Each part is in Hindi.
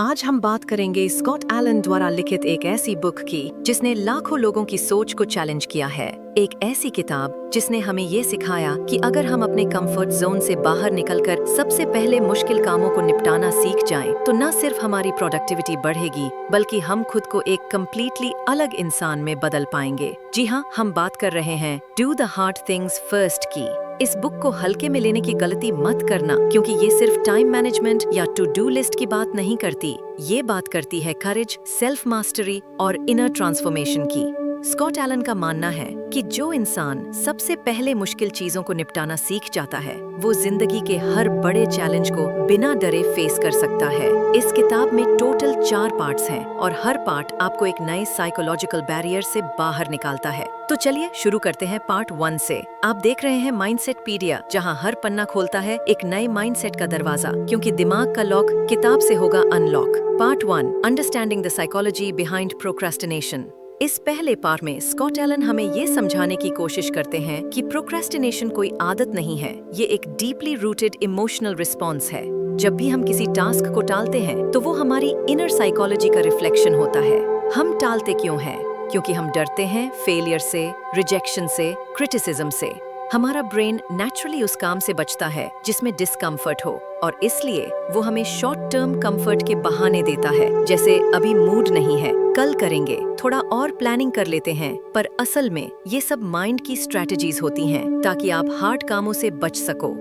आज हम बात करेंगे स्कॉट एलन द्वारा लिखित एक ऐसी बुक की जिसने लाखों लोगों की सोच को चैलेंज किया है। एक ऐसी किताब जिसने हमें ये सिखाया कि अगर हम अपने कंफर्ट जोन से बाहर निकलकर सबसे पहले मुश्किल कामों को निपटाना सीख जाएं, तो न सिर्फ हमारी प्रोडक्टिविटी बढ़ेगी बल्कि हम खुद को एक कम्प्लीटली अलग इंसान में बदल पाएंगे। जी हाँ, हम बात कर रहे हैं do the hard things first की। इस बुक को हल्के में लेने की गलती मत करना, क्योंकि ये सिर्फ टाइम मैनेजमेंट या टू डू लिस्ट की बात नहीं करती। ये बात करती है करेज, सेल्फ मास्टरी और इनर ट्रांसफॉर्मेशन की। स्कॉट एलन का मानना है कि जो इंसान सबसे पहले मुश्किल चीजों को निपटाना सीख जाता है, वो जिंदगी के हर बड़े चैलेंज को बिना डरे फेस कर सकता है। इस किताब में टोटल 4 पार्ट्स हैं और हर पार्ट आपको एक नए साइकोलॉजिकल बैरियर से बाहर निकालता है। तो चलिए शुरू करते हैं पार्ट 1 से। आप देख रहे हैं माइंडसेट पीडिया, जहां हर पन्ना खोलता है एक नए माइंडसेट का दरवाजा, क्योंकि दिमाग का लॉक किताब से होगा unlock. Part 1, understanding the psychology behind procrastination. इस पहले पार्ट में स्कॉट एलन हमें ये समझाने की कोशिश करते हैं कि प्रोक्रेस्टिनेशन कोई आदत नहीं है, ये एक डीपली रूटेड इमोशनल रिस्पॉन्स है। जब भी हम किसी टास्क को टालते हैं तो वो हमारी इनर साइकोलॉजी का रिफ्लेक्शन होता है। हम टालते क्यों हैं? क्योंकि हम डरते हैं फेलियर से, रिजेक्शन से, क्रिटिसिज्म से। हमारा ब्रेन नेचुरली उस काम से बचता है जिसमें डिस्कम्फर्ट हो, और इसलिए वो हमें शॉर्ट टर्म कंफर्ट के बहाने देता है, जैसे अभी मूड नहीं है, कल करेंगे, थोड़ा और प्लानिंग कर लेते हैं। पर असल में ये सब माइंड की स्ट्रैटेजीज होती हैं ताकि आप हार्ड कामों से बच सको।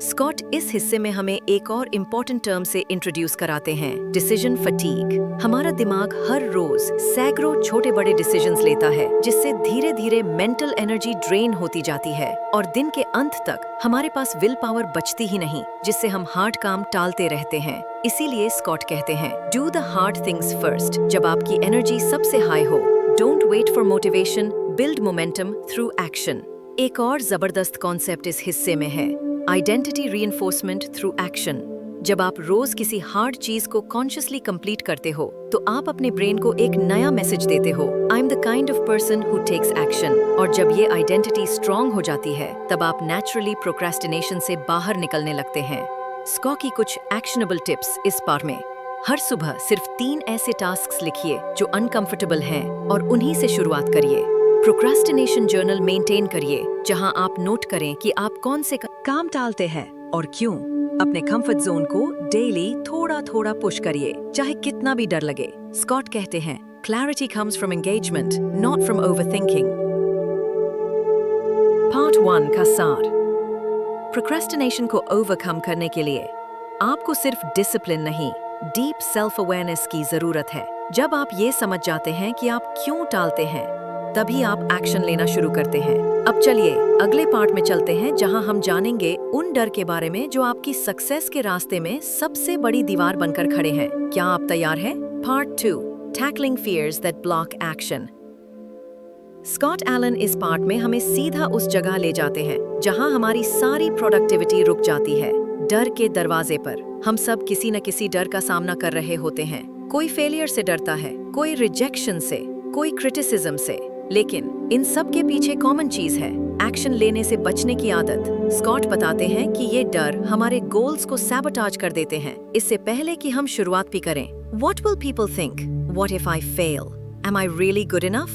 स्कॉट इस हिस्से में हमें एक और इम्पोर्टेंट टर्म से इंट्रोड्यूस कराते हैं, डिसीजन फटीग। हमारा दिमाग हर रोज सैकड़ों छोटे बड़े डिसीजंस लेता है, जिससे धीरे धीरे मेंटल एनर्जी ड्रेन होती जाती है और दिन के अंत तक हमारे पास विल पावर बचती ही नहीं, जिससे हम हार्ड काम टालते रहते हैं। इसीलिए स्कॉट कहते हैं, do the hard things first. जब आपकी एनर्जी सबसे हाई हो, don't wait for motivation, build momentum through action. एक और जबरदस्त कॉन्सेप्ट इस हिस्से में है, आइडेंटिटी रीइंफोर्समेंट थ्रू एक्शन। जब आप रोज किसी हार्ड चीज को कॉन्शियसली कंप्लीट करते हो, तो आप अपने ब्रेन को एक नया मैसेज देते हो, I am the kind of person who takes action. और जब ये आइडेंटिटी स्ट्रांग हो जाती है, तब आप नेचुरली प्रोक्रेस्टिनेशन से बाहर निकलने लगते हैं। स्कॉट की कुछ एक्शनेबल टिप्स इस पार्ट में। हर सुबह सिर्फ 3 ऐसे टास्क्स लिखिए जो अनकंफर्टेबल हैं और उन्हीं से शुरुआत करिए। प्रोक्रेस्टिनेशन जर्नल मेंटेन करिए, जहां आप नोट करें कि आप कौन से काम टालते हैं और क्यों। अपने कंफर्ट जोन को डेली थोड़ा थोड़ा पुश करिए, चाहे कितना भी डर लगे। स्कॉट कहते हैं, clarity comes from engagement, not from overthinking. Part 1 का सार। प्रोक्रेस्टिनेशन को ओवरकम करने के लिए आपको सिर्फ डिसिप्लिन नहीं, डीप सेल्फ अवेयरनेस की जरूरत है। जब आप ये समझ जाते हैं कि आप क्यों टालते हैं, तभी आप एक्शन लेना शुरू करते हैं। अब चलिए अगले पार्ट में चलते हैं, जहां हम जानेंगे उन डर के बारे में जो आपकी सक्सेस के रास्ते में सबसे बड़ी दीवार बनकर खड़े हैं। क्या आप तैयार हैं? Part 2, tackling fears that block action. Scott Allen इस पार्ट में हमें सीधा उस जगह ले जाते हैं जहां हमारी सारी प्रोडक्टिविटी रुक जाती है, डर के दरवाजे पर। हम सब किसी न किसी डर का सामना कर रहे होते हैं। कोई फेलियर से डरता है, कोई रिजेक्शन से, कोई क्रिटिसिज्म से। लेकिन इन सब के पीछे कॉमन चीज है, एक्शन लेने से बचने की आदत। स्कॉट बताते हैं कि ये डर हमारे गोल्स को सैबोटाज कर देते हैं, इससे पहले कि हम शुरुआत भी करें। What will people think? What if I fail? Am I really good enough?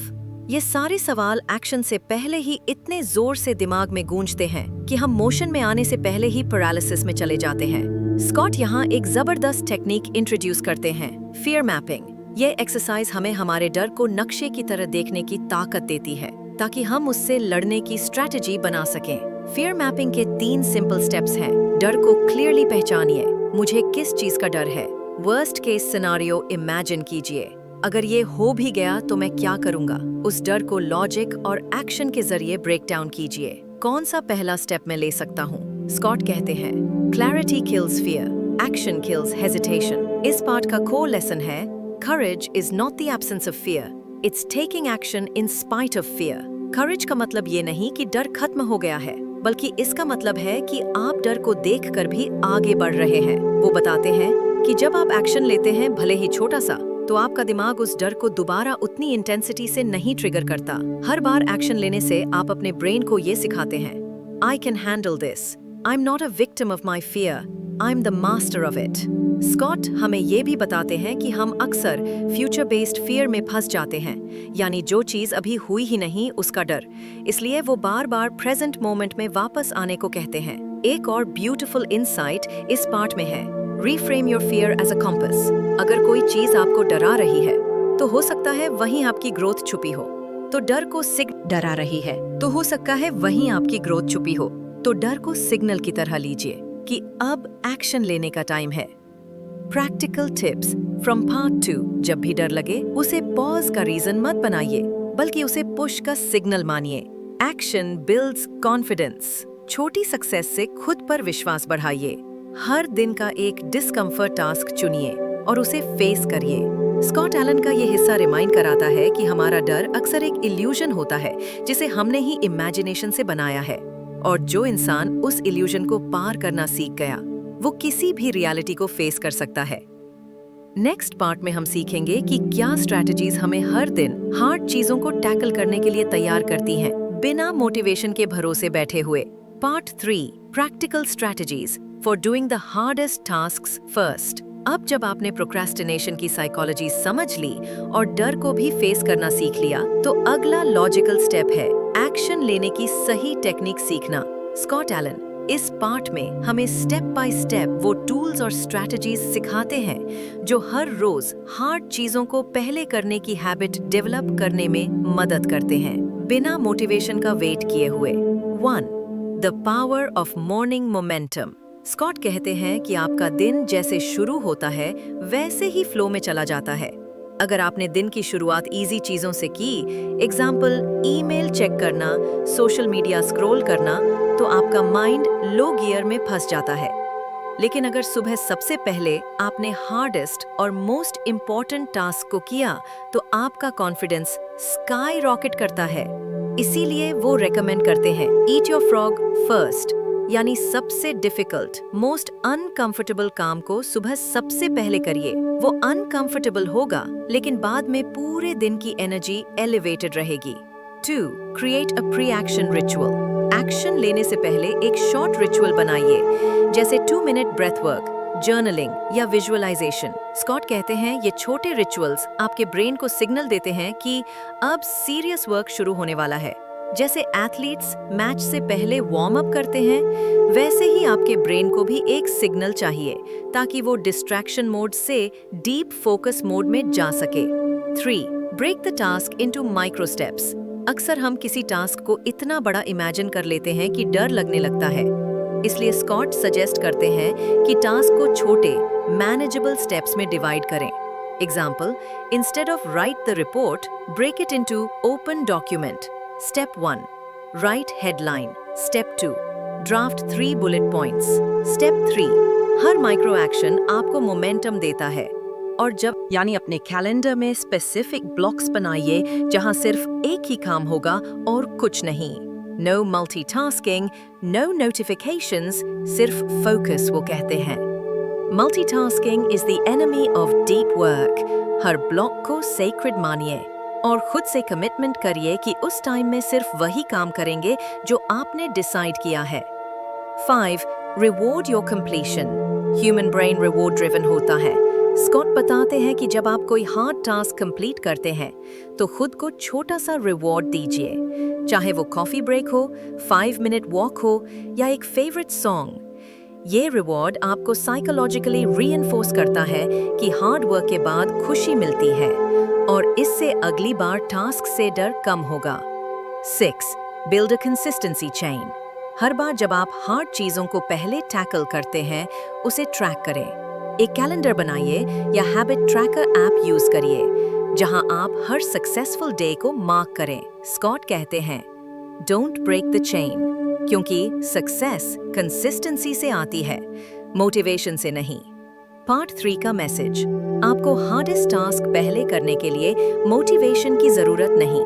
ये सारे सवाल एक्शन से पहले ही इतने जोर से दिमाग में गूंजते हैं कि हम मोशन में आने से पहले ही पैरालिसिस में चले जाते हैं। स्कॉट यहाँ एक जबरदस्त टेक्निक इंट्रोड्यूस करते हैं, फियर मैपिंग। ये एक्सरसाइज हमें हमारे डर को नक्शे की तरह देखने की ताकत देती है, ताकि हम उससे लड़ने की स्ट्रैटेजी बना सकें। फियर मैपिंग के 3 सिंपल स्टेप्स हैं। डर को क्लियरली पहचानिए, मुझे किस चीज का डर है। वर्स्ट केस सिनेरियो इमेजिन कीजिए, अगर ये हो भी गया तो मैं क्या करूंगा। उस डर को लॉजिक और एक्शन के जरिए ब्रेक डाउन कीजिए। कौन सा पहला स्टेप मैं ले सकता हूँ? स्कॉट कहते हैं, clarity kills fear, action kills hesitation. इस पार्ट का कोर लेसन है, Courage is not the absence of fear. It's taking action in spite of fear. Courage का मतलब ये नहीं कि डर खत्म हो गया है, बल्कि इसका मतलब है कि आप डर को देखकर भी आगे बढ़ रहे हैं। वो बताते हैं कि जब आप एक्शन लेते हैं, भले ही छोटा सा, तो आपका दिमाग उस डर को दोबारा उतनी इंटेंसिटी से नहीं ट्रिगर करता। हर बार एक्शन लेने से आप अपने ब्रेन को ये सिखाते हैं, I can handle this. I'm not a victim of my fear. I'm the master of it. Scott हमें ये भी बताते हैं कि हम अक्सर फ्यूचर बेस्ड फियर में फंस जाते हैं, यानी जो चीज अभी हुई ही नहीं उसका डर। इसलिए वो बार बार प्रेजेंट मोमेंट में वापस आने को कहते हैं। एक और ब्यूटीफुल इंसाइट इस पार्ट में है, reframe your fear as a compass. अगर कोई चीज आपको डरा रही है तो हो सकता है वहीं आपकी ग्रोथ छुपी हो। तो डर को डरा रही है तो हो सकता है वहीं आपकी ग्रोथ छुपी हो। तो डर को सिग्नल की तरह लीजिए कि अब एक्शन लेने का टाइम है। Practical tips from part 2। जब भी डर लगे उसे पॉज का रीजन मत बनाइए, बल्कि उसे पुश का सिग्नल मानिए। Action builds confidence. छोटी सक्सेस से खुद पर विश्वास बढ़ाइए। हर दिन का एक डिस्कम्फर्ट टास्क चुनिए और उसे फेस करिए। स्कॉट एलन का ये हिस्सा रिमाइंड कराता है कि हमारा डर अक्सर एक इल्यूजन होता है जिसे हमने ही इमेजिनेशन से बनाया है, और जो इंसान उस इल्यूजन को पार करना सीख गया वो किसी भी रियलिटी को फेस कर सकता है। नेक्स्ट पार्ट में हम सीखेंगे कि क्या स्ट्रैटेजीज हमें हर दिन हार्ड चीजों को टैकल करने के लिए तैयार करती हैं, बिना मोटिवेशन के भरोसे बैठे हुए। Part 3, practical strategies for doing the hardest tasks first. अब जब आपने प्रोक्रेस्टिनेशन की साइकोलॉजी समझ ली और डर को भी फेस करना सीख लिया, तो अगला लॉजिकल स्टेप है एक्शन लेने की सही टेक्निक सीखना। स्कॉट एलन इस पार्ट में हमें स्टेप बाय स्टेप वो टूल्स और स्ट्रैटेजीज सिखाते हैं जो हर रोज हार्ड चीजों को पहले करने की हैबिट डेवलप करने में मदद करते हैं, बिना मोटिवेशन का वेट किए हुए। 1. The power of morning momentum. Scott कहते हैं कि आपका दिन जैसे शुरू होता है वैसे ही फ्लो में चला जाता है। अगर आपने दिन की शुरुआत इजी चीजों से की, एग्जाम्पल ईमेल चेक करना, सोशल मीडिया स्क्रॉल करना, तो आपका माइंड लो गियर में फंस जाता है। लेकिन अगर सुबह सबसे पहले आपने हार्डेस्ट और मोस्ट इम्पॉर्टेंट टास्क को किया, तो आपका कॉन्फिडेंस स्काई रॉकेट करता है। इसीलिए वो रेकमेंड करते हैं ईट योर फ्रॉग फर्स्ट, यानी सबसे डिफिकल्ट, मोस्ट अनकंफर्टेबल काम को सुबह सबसे पहले करिए। वो अनकंफर्टेबल होगा, लेकिन बाद में पूरे दिन की एनर्जी एलिवेटेड रहेगी। 2. Create a pre action ritual. Action लेने से पहले एक शॉर्ट रिचुअल बनाइए, जैसे 2 मिनट ब्रेथ वर्क, जर्नलिंग या विजुअलाइजेशन। स्कॉट कहते हैं ये छोटे रिचुअल्स आपके ब्रेन को सिग्नल देते हैं कि अब सीरियस वर्क शुरू होने वाला है। जैसे एथलीट्स मैच से पहले वार्म अप करते हैं, वैसे ही आपके ब्रेन को भी एक सिग्नल चाहिए ताकि वो डिस्ट्रैक्शन मोड से डीप फोकस मोड में जा सके। 3. Break the task into micro steps. अक्सर हम किसी टास्क को इतना बड़ा इमेजिन कर लेते हैं कि डर लगने लगता है। इसलिए स्कॉट सजेस्ट करते हैं कि टास्क को छोटे मैनेजेबल स्टेप्स में डिवाइड करें। Example, instead of write the report, break it into open document. Step 1. Write headline. Step 2. Draft 3 bullet points. Step 3. Her micro action आपको मोमेंटम देता है, और जब यानी अपने कैलेंडर में स्पेसिफिक ब्लॉक्स बनाइए जहां सिर्फ एक ही काम होगा और कुछ नहीं। No multitasking, no notifications, सिर्फ फोकस वो कहते हैं। Multitasking is the enemy of deep work. Her block को sacred मानिए और खुद से कमिटमेंट करिए कि उस टाइम में सिर्फ वही काम करेंगे जो आपने डिसाइड किया है। 5. Reward your completion. Human brain reward driven होता है। स्कॉट बताते हैं कि जब आप कोई हार्ड टास्क कंप्लीट करते हैं तो खुद को छोटा सा रिवॉर्ड दीजिए, चाहे वो कॉफी ब्रेक हो, 5 मिनट वॉक हो या एक फेवरेट सॉन्ग। ये रिवॉर्ड आपको साइकोलॉजिकली रीइंफोर्स करता है कि हार्ड वर्क के बाद खुशी मिलती है, और इससे अगली बार टास्क से डर कम होगा। 6. Build a consistency chain. हर बार जब आप हार्ड चीजों को पहले टैकल करते हैं, उसे ट्रैक करें। एक कैलेंडर बनाइए या हैबिट ट्रैकर ऐप यूज करिए, जहां आप हर सक्सेसफुल डे को मार्क करें। स्कॉट कहते हैं, डोंट ब्रेक द चेन, क्योंकि सक्सेस कंसिस्टेंसी से आती है, मोटिवेशन से नहीं। पार्ट 3 का मैसेज। आपको हार्डेस्ट टास्क पहले करने के लिए मोटिवेशन की जरूरत नहीं,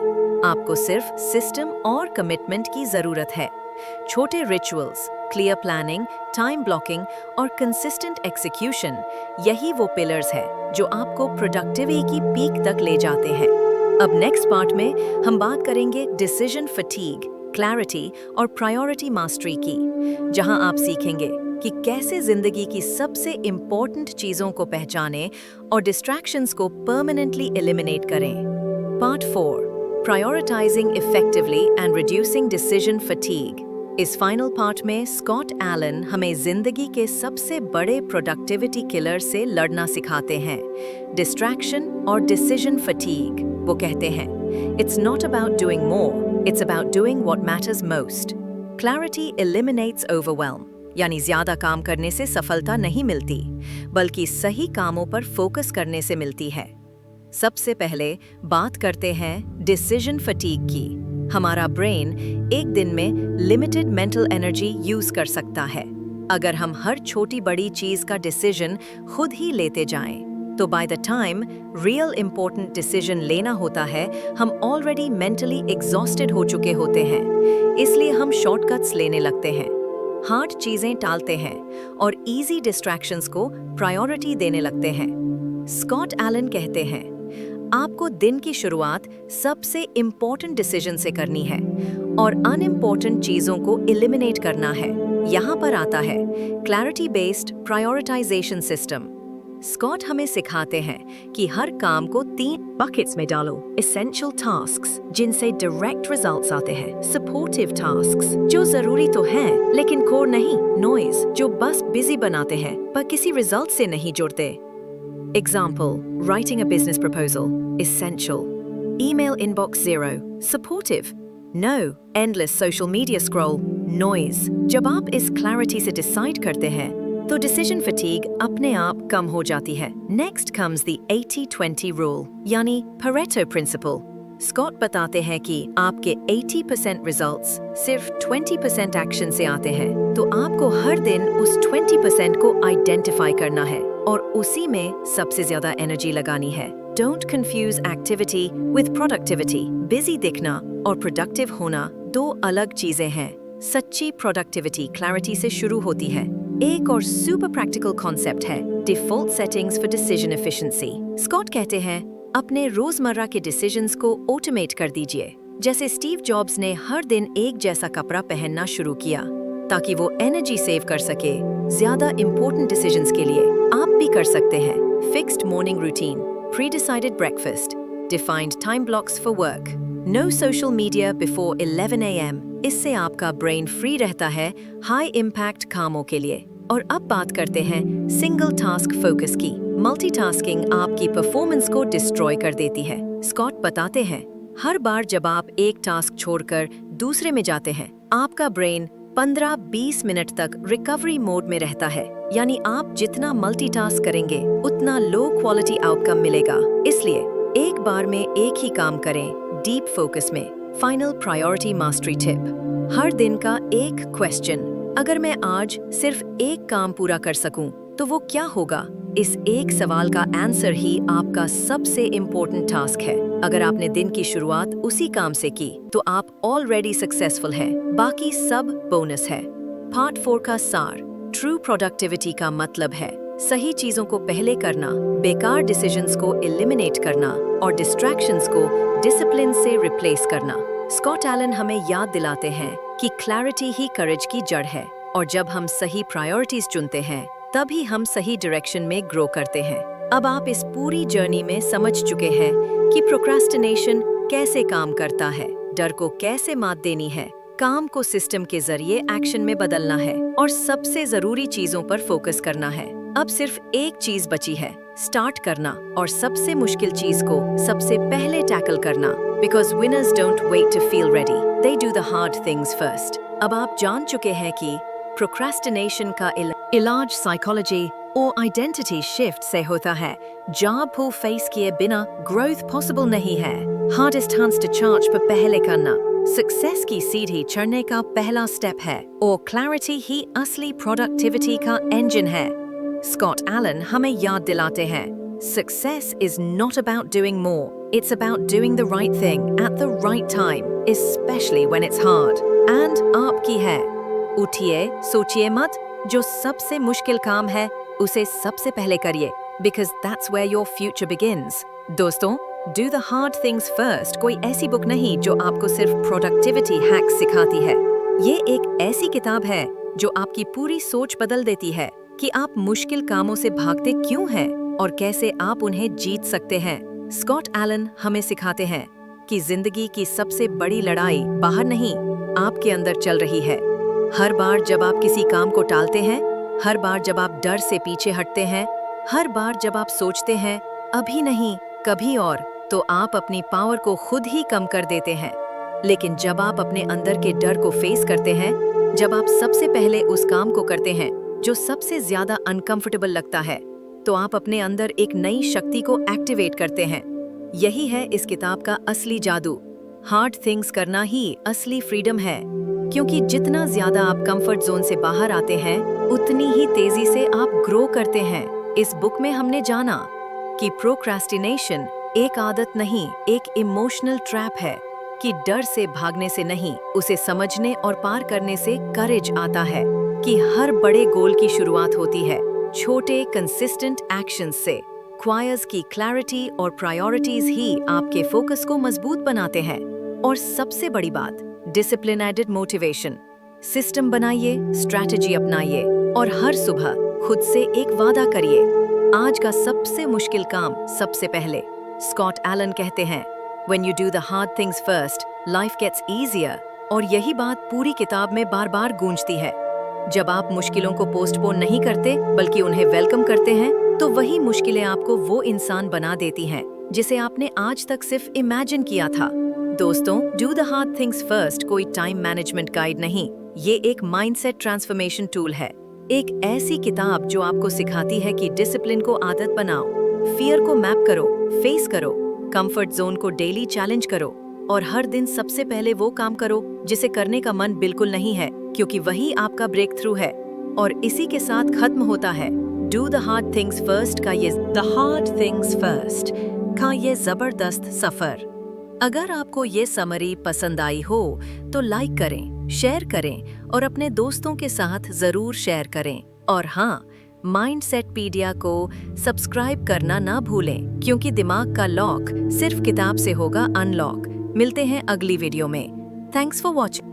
आपको सिर्फ सिस्टम और कमिटमेंट की जरूरत है। छोटे rituals, clear planning, time blocking और कंसिस्टेंट एग्जीक्यूशन, यही वो पिलर्स हैं जो आपको प्रोडक्टिविटी की पीक तक ले जाते हैं। अब नेक्स्ट पार्ट में हम बात करेंगे डिसीजन फटीग, क्लैरिटी और प्रायोरिटी मास्टरी की, जहां आप सीखेंगे कि कैसे जिंदगी की सबसे इम्पोर्टेंट चीजों को पहचानें और डिस्ट्रैक्शंस को परमानेंटली एलिमिनेट करें। Part 4, prioritising effectively and reducing decision fatigue. इस फाइनल पार्ट में स्कॉट एलन हमें जिंदगी के सबसे बड़े प्रोडक्टिविटी किलर से लड़ना सिखाते हैं, डिस्ट्रैक्शन और डिसीजन फटीग। वो कहते हैं, it's not about doing more, it's about doing what matters most. Clarity eliminates overwhelm, यानी ज्यादा काम करने से सफलता नहीं मिलती, बल्कि सही कामों पर फोकस करने से मिलती है। सबसे पहले बात करते हैं डिसीजन फटीग की। हमारा ब्रेन एक दिन में लिमिटेड मेंटल एनर्जी यूज कर सकता है। अगर हम हर छोटी बड़ी चीज का डिसीजन खुद ही लेते जाएं, तो by the time real important decision लेना होता है, हम ऑलरेडी मेंटली एग्जॉस्टेड हो चुके होते हैं। इसलिए हम शॉर्टकट्स लेने लगते हैं, हार्ड चीजें टालते हैं और इजी डिस्ट्रैक्शंस को प्रायोरिटी देने लगते हैं। स्कॉट एलन कहते हैं, आपको दिन की शुरुआत सबसे इम्पोर्टेंट डिसीजन से करनी है और अनइम्पोर्टेंट चीजों को एलिमिनेट करना है। यहाँ पर आता है clarity based prioritization system. Scott हमें सिखाते हैं कि हर काम को 3 बकेट्स में डालो। एसेंशियल टास्क्स, जिनसे डायरेक्ट रिजल्ट्स आते हैं। सपोर्टिव टास्क्स, जो जरूरी तो हैं लेकिन कोर नहीं। नॉइज, जो बस बिजी बनाते हैं पर किसी रिजल्ट से नहीं जुड़ते। Example, writing a business proposal, essential. Email inbox 0, supportive. No, endless social media scroll, noise. जब आप इस clarity से decide करते हैं, तो decision fatigue अपने आप कम हो जाती है। Next comes the 80-20 rule, यानी Pareto principle. स्कॉट बताते हैं कि आपके 80% रिजल्ट्स सिर्फ 20% एक्शन से आते हैं, तो आपको हर दिन उस 20% को आइडेंटिफाई करना है और उसी में सबसे ज्यादा एनर्जी लगानी है। Don't confuse activity with productivity. Busy दिखना और प्रोडक्टिव होना 2 अलग चीजें हैं। सच्ची प्रोडक्टिविटी क्लैरिटी से शुरू होती है। एक और सुपर प्रैक्टिकल कॉन्सेप्ट है default settings for decision efficiency. Scott कहते हैं, अपने रोजमर्रा के डिसीजंस को ऑटोमेट कर दीजिए। जैसे स्टीव जॉब्स ने हर दिन एक जैसा कपड़ा पहनना शुरू किया ताकि वो एनर्जी सेव कर सके ज्यादा इंपॉर्टेंट डिसीजंस के लिए। आप भी कर सकते हैं। Fixed morning routine, pre decided breakfast, defined time blocks for work, no social media before 11 AM। इससे आपका ब्रेन फ्री रहता है हाई इम्पैक्ट कामों के लिए। और अब बात करते हैं सिंगल टास्क फोकस की। मल्टीटास्किंग आपकी परफॉर्मेंस को डिस्ट्रॉय कर देती है। स्कॉट बताते हैं, हर बार जब आप एक टास्क छोड़कर दूसरे में जाते हैं, आपका ब्रेन 15-20 मिनट तक रिकवरी मोड में रहता है। यानी आप जितना मल्टीटास्क करेंगे उतना लो क्वालिटी आउटकम मिलेगा। इसलिए एक बार में एक ही काम करें, डीप फोकस में। फाइनल प्रायोरिटी मास्टरी टिप, हर दिन का एक क्वेश्चन, अगर मैं आज सिर्फ एक काम पूरा कर सकूं तो वो क्या होगा? इस एक सवाल का आंसर ही आपका सबसे इम्पोर्टेंट टास्क है। अगर आपने दिन की शुरुआत उसी काम से की तो आप ऑलरेडी सक्सेसफुल हैं, बाकी सब बोनस है। पार्ट 4 का सार, ट्रू प्रोडक्टिविटी का मतलब है सही चीजों को पहले करना, बेकार डिसीजंस को एलिमिनेट करना और डिस्ट्रैक्शंस को डिसिप्लिन से रिप्लेस करना। स्कॉट एलन हमें याद दिलाते हैं कि क्लैरिटी ही करेज की जड़ है और जब हम सही प्रायोरिटीज चुनते हैं तभी हम सही डायरेक्शन में ग्रो करते हैं। अब आप इस पूरी जर्नी में समझ चुके हैं कि प्रोक्रास्टिनेशन कैसे काम करता है, डर को कैसे मात देनी है, काम को सिस्टम के जरिए एक्शन में बदलना है और सबसे जरूरी चीजों पर फोकस करना है। अब सिर्फ एक चीज बची है, स्टार्ट करना और सबसे मुश्किल चीज को सबसे पहले टैकल करना। Because winners don't wait to feel ready, they do the hard things first. अब आप जान चुके हैं कि प्रोक्रास्टिनेशन का इलाज साइकोलॉजी और आइडेंटिटी शिफ्ट से होता है। जॉब को फेस किए बिना ग्रोथ पॉसिबल नहीं है। हार्डेस्ट हंस टू चार्ज पर पहले करना सक्सेस की सीढ़ी चढ़ने का पहला स्टेप है और क्लैरिटी ही असली प्रोडक्टिविटी का इंजन है। स्कॉट एलन हमें याद दिलाते हैं, success is not about doing more, it's about doing the right thing at the right time, especially when it's hard. And आपकी है। उठिए, सोचिए मत, जो सबसे मुश्किल काम है उसे सबसे पहले करिए, because that's where your future begins. दोस्तों, Do the Hard Things First कोई ऐसी बुक नहीं जो आपको सिर्फ प्रोडक्टिविटी हैक्स सिखाती है। ये एक ऐसी किताब है जो आपकी पूरी सोच बदल देती है कि आप मुश्किल कामों से भागते क्यों हैं और कैसे आप उन्हें जीत सकते हैं। स्कॉट एलन हमें सिखाते हैं कि जिंदगी की सबसे बड़ी लड़ाई बाहर नहीं, आपके अंदर चल रही है। हर बार जब आप किसी काम को टालते हैं, हर बार जब आप डर से पीछे हटते हैं, हर बार जब आप सोचते हैं अभी नहीं कभी और, तो आप अपनी पावर को खुद ही कम कर देते हैं। लेकिन जब आप अपने अंदर के डर को फेस करते हैं, जब आप सबसे पहले उस काम को करते हैं जो सबसे ज्यादा अनकंफर्टेबल लगता है, तो आप अपने अंदर एक नई शक्ति को एक्टिवेट करते हैं। यही है इस किताब का असली जादू। हार्ड थिंग्स करना ही असली फ्रीडम है, क्योंकि जितना ज्यादा आप कंफर्ट जोन से बाहर आते हैं, उतनी ही तेजी से आप ग्रो करते हैं। इस बुक में हमने जाना कि प्रोक्रास्टिनेशन एक आदत नहीं, एक इमोशनल ट्रैप है, कि डर से भागने से नहीं, उसे समझने और पार करने से करेज आता है, कि हर बड़े गोल की शुरुआत होती है छोटे कंसिस्टेंट एक्शंस से। क्वायर्स की क्लैरिटी और प्रायोरिटीज ही आपके फोकस को मजबूत बनाते हैं। और सबसे बड़ी बात, डिसिप्लिनेटेड मोटिवेशन। सिस्टम बनाइए, स्ट्रैटेजी अपनाइए और हर सुबह खुद से एक वादा करिए, आज का सबसे मुश्किल काम सबसे पहले। स्कॉट एलन कहते हैं, When you do the hard things first, life gets easier। और यही बात पूरी किताब में बार बार गूंजती है। जब आप मुश्किलों को पोस्टपोन नहीं करते बल्कि उन्हें वेलकम करते हैं, तो वही मुश्किलें आपको वो इंसान बना देती हैं जिसे आपने आज तक सिर्फ इमेजिन किया था। दोस्तों, do the hard things first कोई टाइम मैनेजमेंट गाइड नहीं, ये एक माइंडसेट ट्रांसफॉर्मेशन टूल है। एक ऐसी किताब जो आपको सिखाती है कि डिसिप्लिन को आदत बनाओ, फियर को मैप करो, फेस करो, कंफर्ट जोन को डेली चैलेंज करो और हर दिन सबसे पहले वो काम करो जिसे करने का मन बिल्कुल नहीं है, क्योंकि वही आपका ब्रेक थ्रू है। और इसी के साथ खत्म होता है do the hard things first का ये जबरदस्त सफर। अगर आपको ये समरी पसंद आई हो तो लाइक करें, शेयर करें और अपने दोस्तों के साथ जरूर शेयर करें। और हाँ, माइंडसेटपीडिया को सब्सक्राइब करना ना भूलें, क्योंकि दिमाग का लॉक सिर्फ किताब से होगा अनलॉक। मिलते हैं अगली वीडियो में। Thanks for watching.